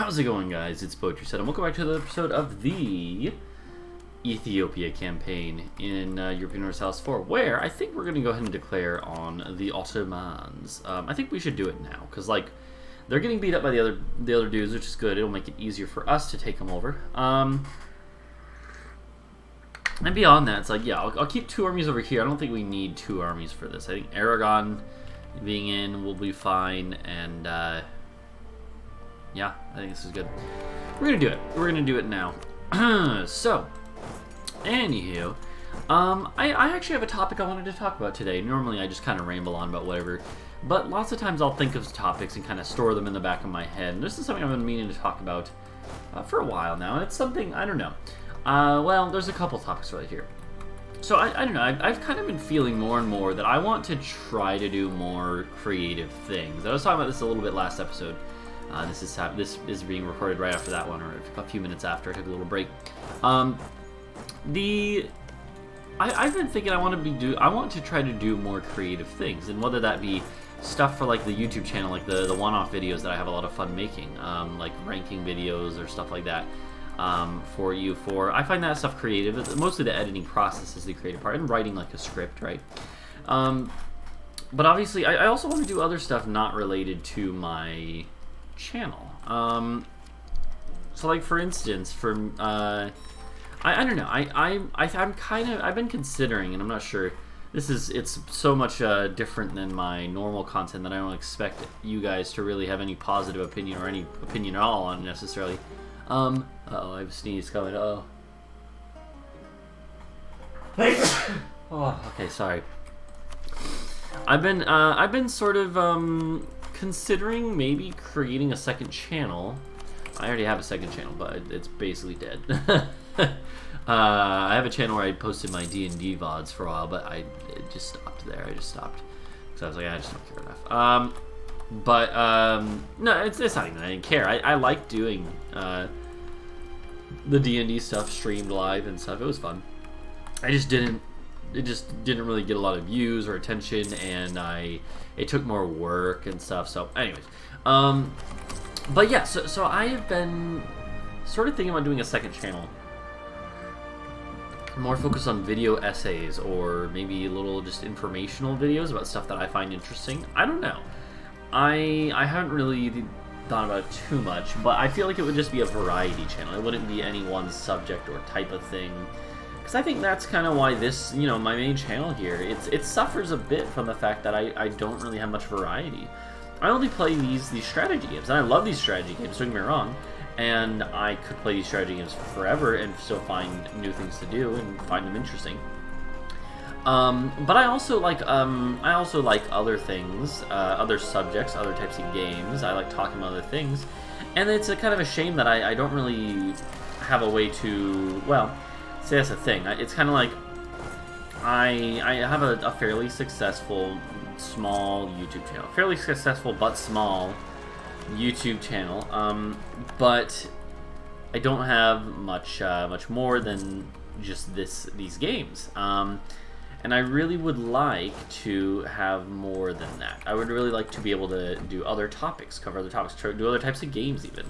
How's it going, guys? It's Poetry Set, and welcome back to the episode of the Ethiopia campaign in European Universalis 4, where I think we're going to go ahead and declare on the Ottomans. I think we should do it now, because, like, they're getting beat up by the other dudes, which is good. It'll make it easier for us to take them over. And beyond that, it's like, yeah, I'll keep 2 armies over here. I don't think we need 2 armies for this. I think Aragon being in will be fine, and yeah, I think this is good. We're gonna do it. We're gonna do it now. So, anywho, I actually have a topic I wanted to talk about today. Normally I just kind of ramble on about whatever, but lots of times I'll think of topics and kind of store them in the back of my head. And this is something I've been meaning to talk about for a while now, and it's something, I don't know. Well, there's a couple topics right here. So, I don't know, I've kind of been feeling more and more that I want to try to do more creative things. I was talking about this a little bit last episode. This is being recorded right after that one, or a few minutes after. I took a little break. I've been thinking I want to try to do more creative things, and whether that be stuff for like the YouTube channel, like the one-off videos that I have a lot of fun making, like ranking videos or stuff like that. For EU4, I find that stuff creative. Mostly the editing process is the creative part, and writing like a script, right? But obviously, I also want to do other stuff not related to my channel. So like for instance, I don't know. I've been considering, and I'm not sure. It's so much different than my normal content that I don't expect you guys to really have any positive opinion or any opinion at all on necessarily. Uh-oh, I have a sneeze coming. Oh. Oh, okay, sorry. I've been sort of considering maybe creating a second channel. I already have a second channel, but it's basically dead. I have a channel where I posted my D&D VODs for a while, but it just stopped there. I just stopped because I was like, I just don't care enough. No, it's not even I didn't care. I like doing the D&D stuff streamed live and stuff. It was fun. It just didn't really get a lot of views or attention, and it took more work and stuff. So anyways, but yeah, so I have been sort of thinking about doing a second channel, more focused on video essays, or maybe little just informational videos about stuff that I find interesting. I don't know. I haven't really thought about it too much, but I feel like it would just be a variety channel. It wouldn't be any one subject or type of thing. Because I think that's kind of why this, my main channel here, it suffers a bit from the fact that I don't really have much variety. I only play these strategy games, and I love these strategy games, don't get me wrong, and I could play these strategy games forever and still find new things to do and find them interesting. But I also like other things, other subjects, other types of games. I like talking about other things, and it's a kind of a shame that I don't really have a way to, well, see, that's the thing. It's kind of like I have a fairly successful small YouTube channel, fairly successful but small YouTube channel, but I don't have much more than just these games. And I really would like to have more than that. I would really like to be able to do other topics, cover other topics, do other types of games even,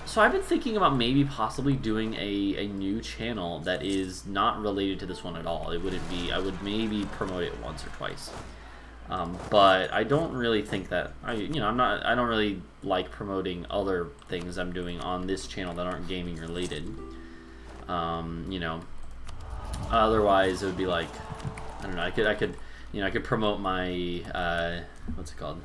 So I've been thinking about maybe possibly doing a new channel that is not related to this one at all. It wouldn't be, I would maybe promote it once or twice. But I don't really think that, I don't really like promoting other things I'm doing on this channel that aren't gaming related. Otherwise it would be like, I don't know, I could promote my, what's it called?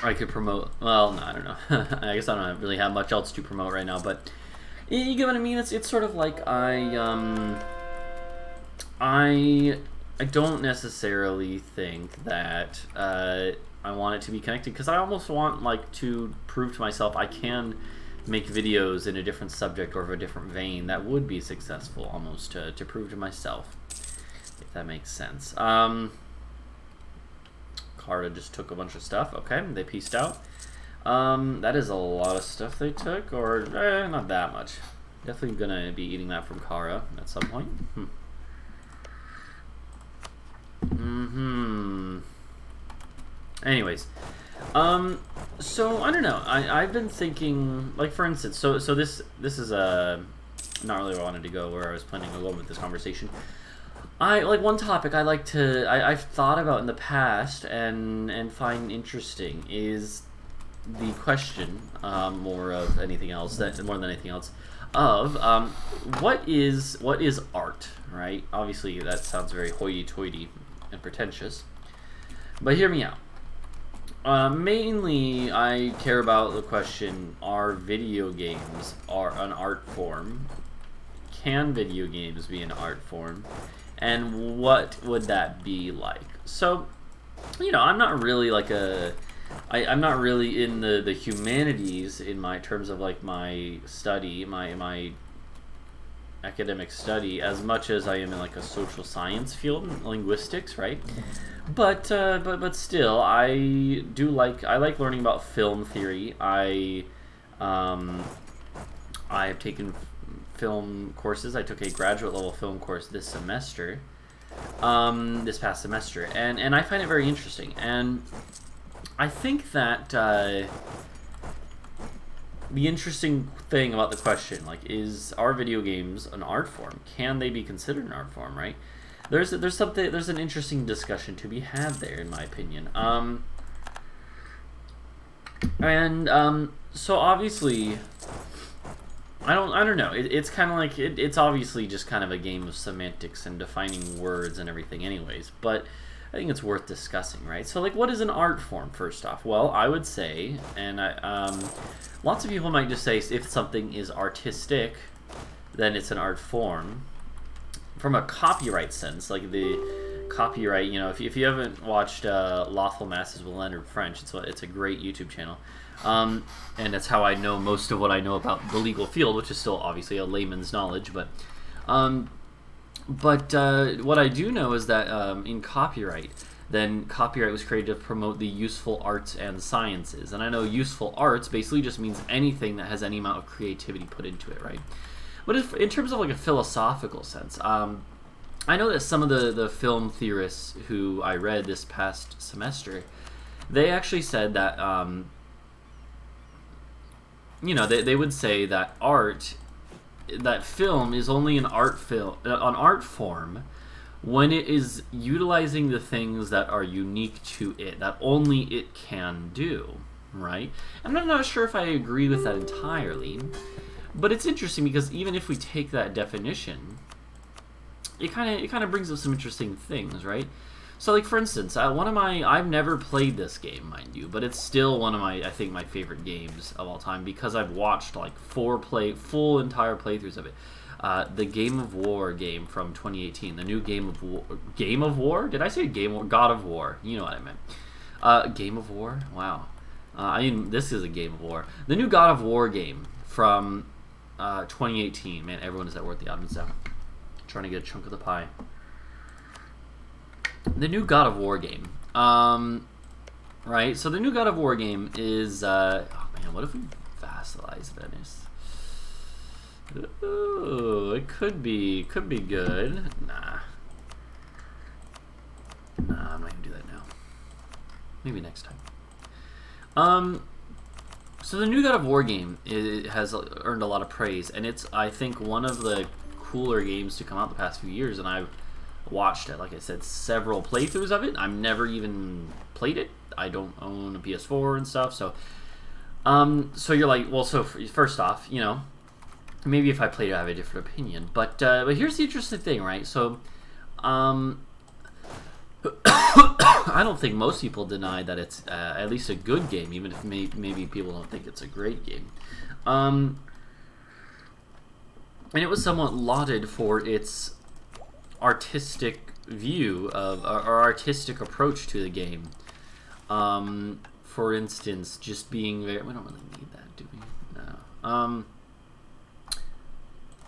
I could promote, well, no, I don't know. I guess I don't really have much else to promote right now, but you get what I mean? It's sort of like I don't necessarily think that I want it to be connected, because I almost want to prove to myself I can make videos in a different subject or of a different vein that would be successful, almost to prove to myself, if that makes sense. Carta just took a bunch of stuff. Okay, they pieced out. That is a lot of stuff they took, or not that much. Definitely gonna be eating that from Kara at some point. Anyways, So I don't know. I've been thinking, like, for instance, so this is not really where I wanted to go, where I was planning to go with this conversation. I like one topic I like to I've thought about in the past and find interesting is the question, more of anything else, that more than anything else, of what is art, right? Obviously that sounds very hoity-toity and pretentious, but hear me out. Mainly, I care about the question: are video games an art form? Can video games be an art form? And what would that be like? So, you know, I'm not really like I'm not really in the humanities in my terms of like my study, my academic study, as much as I am in like a social science field, linguistics, right? But still, I like learning about film theory. I have taken film courses. I took a graduate level film course this semester, this past semester, and I find it very interesting. And I think that the interesting thing about the question, like, are video games an art form? Can they be considered an art form? Right? There's an interesting discussion to be had there, in my opinion. So obviously, I don't know. It's kind of like it's obviously just kind of a game of semantics and defining words and everything, anyways. But I think it's worth discussing, right? So, like, what is an art form? First off, well, I would say, and lots of people might just say if something is artistic, then it's an art form. From a copyright sense, like the copyright, you know, if you haven't watched Lawful Masses with Leonard French, it's a great YouTube channel, and that's how I know most of what I know about the legal field, which is still obviously a layman's knowledge. But what I do know is that in copyright, then copyright was created to promote the useful arts and sciences, and I know useful arts basically just means anything that has any amount of creativity put into it, right? But if, in terms of like a philosophical sense, I know that some of the film theorists who I read this past semester, they actually said that, you know, they would say that that film is only an art form when it is utilizing the things that are unique to it, that only it can do, right? I'm not sure if I agree with that entirely. But it's interesting because even if we take that definition, it kind of brings up some interesting things, right? So, like, for instance, I've never played this game, mind you, but it's still one of I think my favorite games of all time because I've watched like full entire playthroughs of it. The Game of War game from 2018, the new Game of War? Did I say God of War? You know what I meant. Game of War? Wow. I mean, this is a Game of War. The new God of War game from 2018. Man, everyone is at work. The admin's out. Trying to get a chunk of the pie. The new God of War game. Right? So the new God of War game is... oh, man, what if we vassalize Venice? Ooh, it could be good. Nah, I'm not going to do that now. Maybe next time. So the new God of War game has earned a lot of praise, and it's, I think, one of the cooler games to come out the past few years, and I've watched it, like I said, several playthroughs of it. I've never even played it. I don't own a PS4 and stuff, so you're like, well, so first off, you know, maybe if I played it, I have a different opinion, but here's the interesting thing, right? So, I don't think most people deny that it's at least a good game, even if maybe people don't think it's a great game. And it was somewhat lauded for its artistic view of, or artistic approach to the game. For instance, just being very... We don't really need that, do we? No.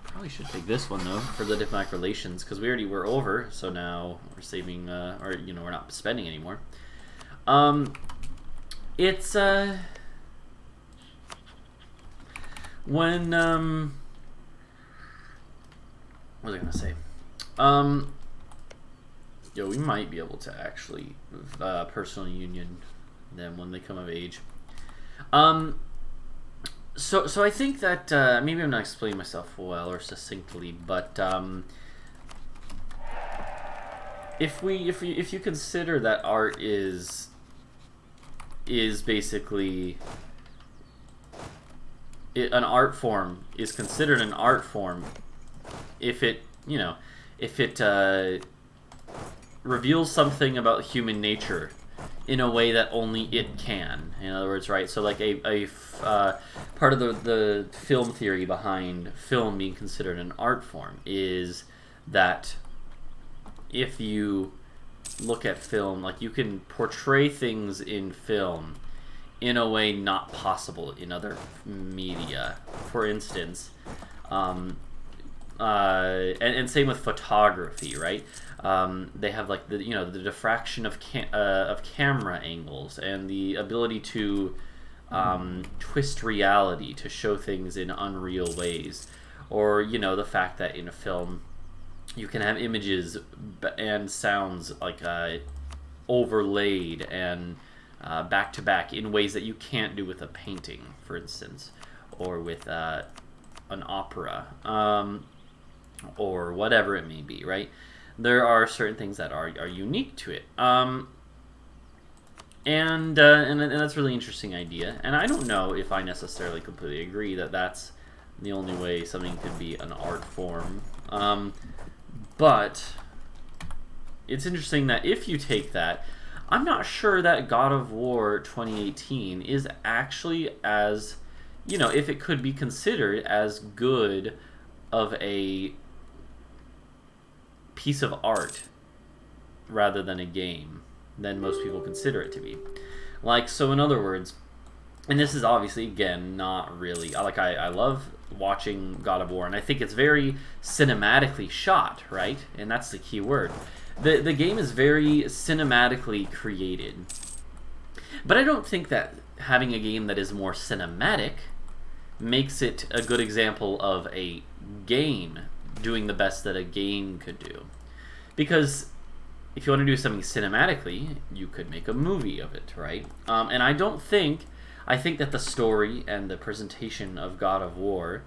Probably should take this one though for the diplomatic relations because we already were over, so now we're saving, or you know, we're not spending anymore. It's when what was I gonna say? Yo, we might be able to actually personal union them when they come of age. So I think that maybe I'm not explaining myself well or succinctly, but if you consider that art is basically an art form, is considered an art form if it reveals something about human nature in a way that only it can. In other words, right? So like a part of the film theory behind film being considered an art form is that if you look at film, like you can portray things in film in a way not possible in other media. For instance, and same with photography, right? They have like the diffraction of camera angles and the ability to twist reality to show things in unreal ways, or the fact that in a film you can have images and sounds like overlaid and back to back in ways that you can't do with a painting, for instance, or with an opera, or whatever it may be, right? There are certain things that are unique to it, and that's a really interesting idea. And I don't know if I necessarily completely agree that that's the only way something could be an art form, but it's interesting that if you take that, I'm not sure that God of War 2018 is actually as, if it could be considered as good of a piece of art rather than a game than most people consider it to be. Like, so in other words, and this is obviously, again, not really, I love watching God of War, and I think it's very cinematically shot, right? And that's the key word. The game is very cinematically created. But I don't think that having a game that is more cinematic makes it a good example of a game doing the best that a game could do. Because if you want to do something cinematically, you could make a movie of it, right? And I think that the story and the presentation of God of War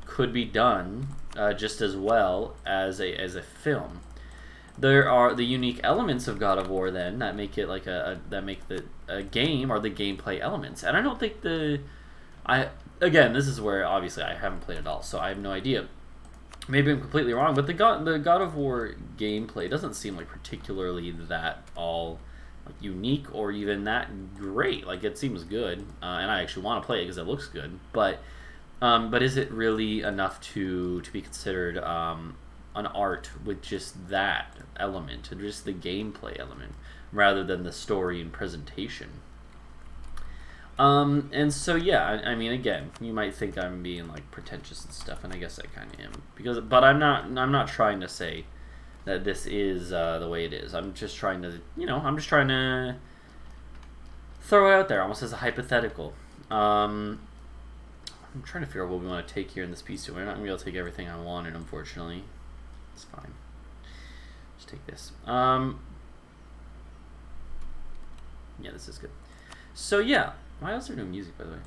could be done just as well as a film. There are the unique elements of God of War then that make it like that make the game, or the gameplay elements. And I don't think again, this is where obviously I haven't played it all, so I have no idea. Maybe I'm completely wrong, but the God of War gameplay doesn't seem like particularly that all like unique or even that great. Like, it seems good, and I actually want to play it because it looks good. But is it really enough to be considered an art with just that element, and just the gameplay element, rather than the story and presentation? And so yeah, I mean, again, you might think I'm being like pretentious and stuff, and I guess I kind of am, but I'm not trying to say that this is the way it is. I'm just trying to throw it out there, almost as a hypothetical. I'm trying to figure out what we want to take here in this piece. We're not gonna be able to take everything I wanted, unfortunately. It's fine. Just take this. Yeah, this is good. So yeah. Why else are there no music, by the way?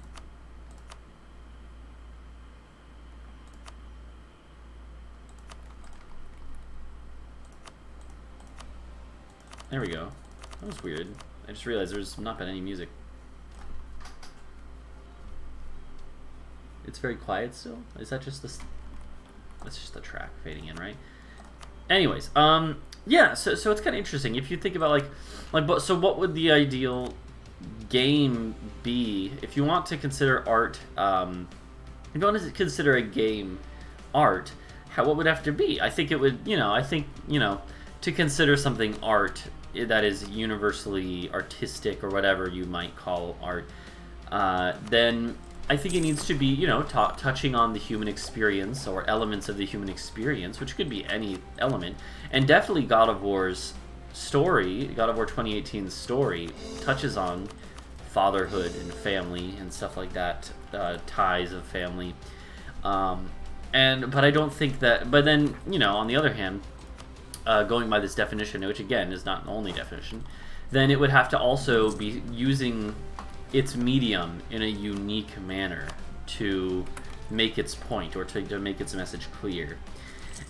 There we go. That was weird. I just realized there's not been any music. It's very quiet still? Is that just this? That's just the track fading in, right? Anyways, yeah, so it's kind of interesting. If you think about so what would the ideal game be if you want to consider art? If you want to consider a game art, what would it have to be? I think it would, to consider something art that is universally artistic, or whatever you might call art, then I think it needs to be, touching on the human experience, or elements of the human experience, which could be any element. And definitely God of War's story, God of War 2018's story, touches on fatherhood and family and stuff like that, ties of family. But I don't think that, but then, on the other hand, going by this definition, which again is not the only definition, then it would have to also be using its medium in a unique manner to make its point, or to make its message clear.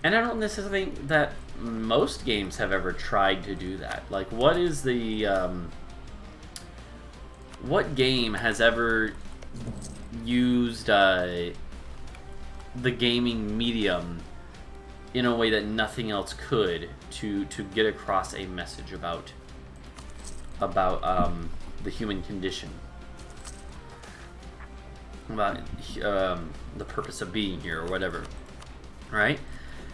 And I don't necessarily think that most games have ever tried to do that. Like, what is the what game has ever used the gaming medium in a way that nothing else could to get across a message about the human condition, about the purpose of being here, or whatever, right?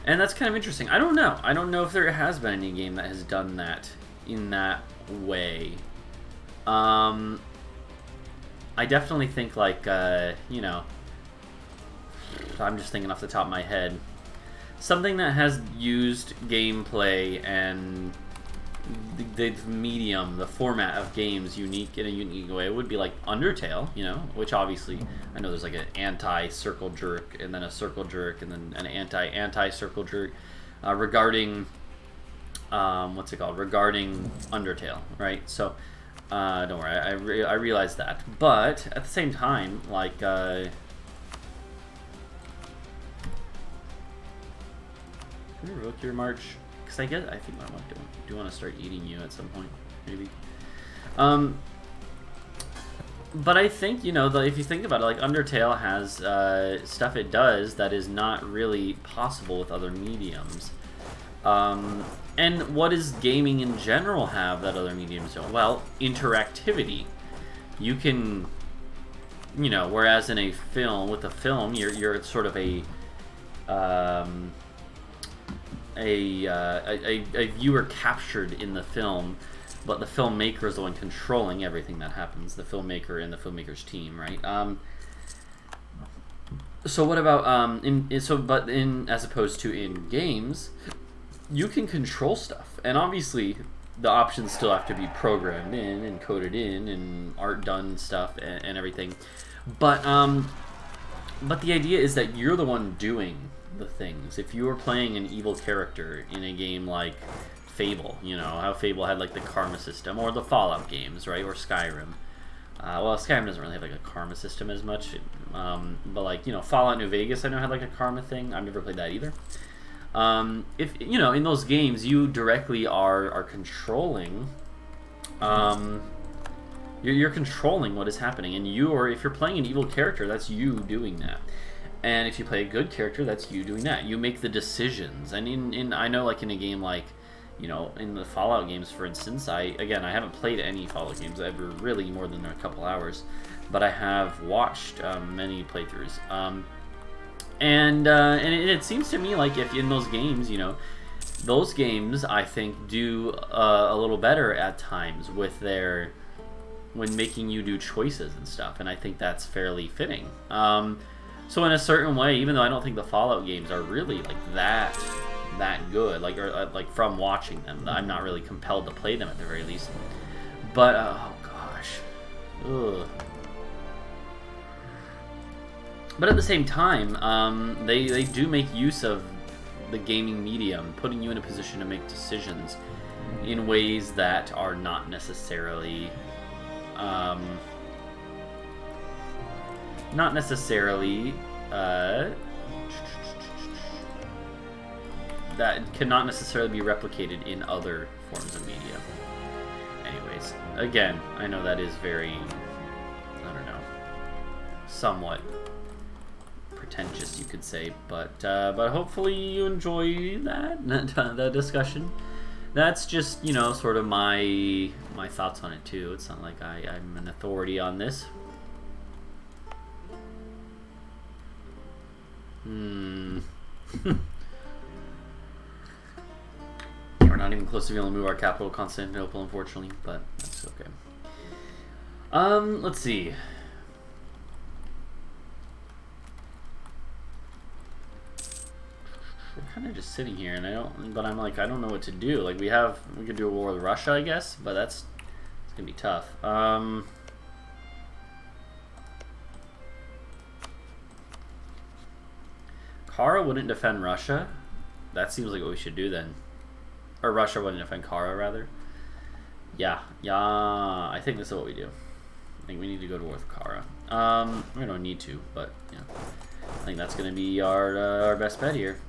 And that's kind of interesting. I don't know if there has been any game that has done that in that way. I definitely think, like, you know, I'm just thinking off the top of my head, something that has used gameplay and the medium, the format of games in a unique way would be like Undertale, you know, which obviously I know there's like an anti-circle jerk and then a circle jerk and then an anti-circle jerk regarding what's it called? Regarding Undertale, right? So don't worry, I realize that, but at the same time, like revoke your march, because I think I do want to start eating you at some point, maybe. But I think, you know, if you think about it, like, Undertale has stuff it does that is not really possible with other mediums. And what does gaming in general have that other mediums don't? Well, interactivity. You can, you know, whereas in a film, with a film, you're sort of a viewer captured in the film, but the filmmaker is the one controlling everything that happens. The filmmaker and the filmmaker's team, right? So what about as opposed to in games, you can control stuff, and obviously the options still have to be programmed in and coded in and art done stuff and everything, but the idea is that you're the one doing the things. If you were playing an evil character in a game like Fable, you know how Fable had like the karma system, or the Fallout games, right, or Skyrim. Well, Skyrim doesn't really have like a karma system as much, but like, you know, Fallout New Vegas I know had like a karma thing. I've never played that either. If you know, in those games you directly are controlling, you're controlling what is happening, and if you're playing an evil character, that's you doing that. And if you play a good character, that's you doing that. You make the decisions. And I know, like, in a game like, you know, in the Fallout games, for instance, I haven't played any Fallout games ever, really, more than a couple hours, but I have watched many playthroughs. And it seems to me like if in those games, you know, those games, I think, do a little better at times when making you do choices and stuff, and I think that's fairly fitting. So in a certain way, even though I don't think the Fallout games are really like that good, like from watching them, I'm not really compelled to play them at the very least. But oh gosh, ugh. But at the same time, they do make use of the gaming medium, putting you in a position to make decisions in ways that are not necessarily that cannot necessarily be replicated in other forms of media. Anyways, again, I know that is very, I don't know, somewhat pretentious, you could say, but hopefully you enjoy that discussion. That's just, you know, sort of my thoughts on it too. It's not like I'm an authority on this. We're not even close to being able to move our capital, Constantinople, unfortunately, but that's okay. Let's see. We're kind of just sitting here, and I'm like, I don't know what to do. Like, we could do a war with Russia, I guess, but it's gonna be tough. Kara wouldn't defend Russia. That seems like what we should do then. Or Russia wouldn't defend Kara, rather. Yeah, I think this is what we do. I think we need to go to war with Kara. We don't need to, but yeah, I think that's gonna be our best bet here.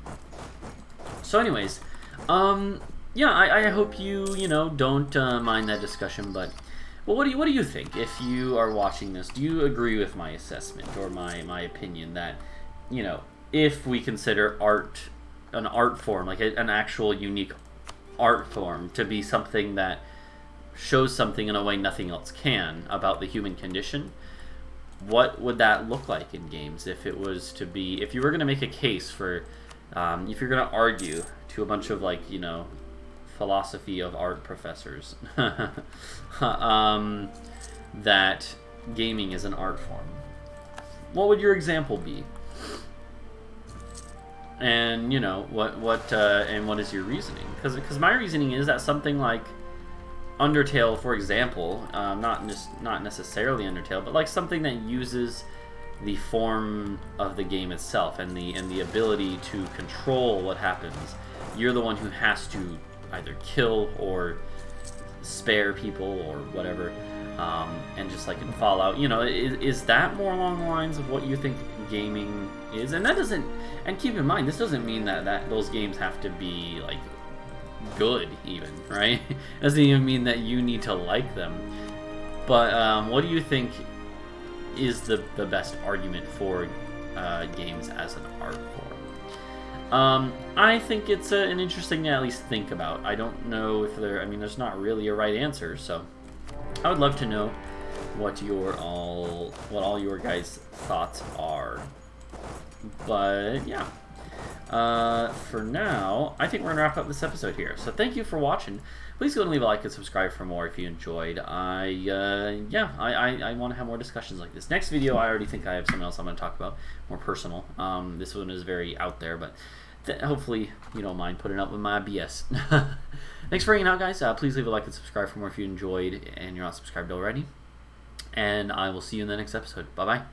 So, anyways, yeah, I hope you know don't mind that discussion, but well, what do you think? If you are watching this, do you agree with my assessment or my opinion that, you know, if we consider an art form, like an actual unique art form, to be something that shows something in a way nothing else can about the human condition, what would that look like in games? If it was to be, if you were going to make a case for, if you're going to argue to a bunch of, like, you know, philosophy of art professors that gaming is an art form, what would your example be? And, you know, what is your reasoning? Because my reasoning is that something like Undertale, for example, not necessarily Undertale, but like something that uses the form of the game itself and the ability to control what happens. You're the one who has to either kill or spare people or whatever, and just like in Fallout, you know, is that more along the lines of what you think gaming is? And that doesn't, and keep in mind, this doesn't mean that those games have to be like good, even, right? It doesn't even mean that you need to like them. But what do you think is the best argument for games as an art form? I think it's an interesting to at least think about. I don't know if there's not really a right answer, so I would love to know what all your guys' thoughts are. But yeah, for now, I think we're gonna wrap up this episode here. So thank you for watching. Please go and leave a like and subscribe for more if you enjoyed. I want to have more discussions like this. Next video, I already think I have something else I'm going to talk about, more personal. This one is very out there, but hopefully you don't mind putting up with my BS. Thanks for hanging out, guys. Please leave a like and subscribe for more if you enjoyed and you're not subscribed already. And I will see you in the next episode. Bye-bye.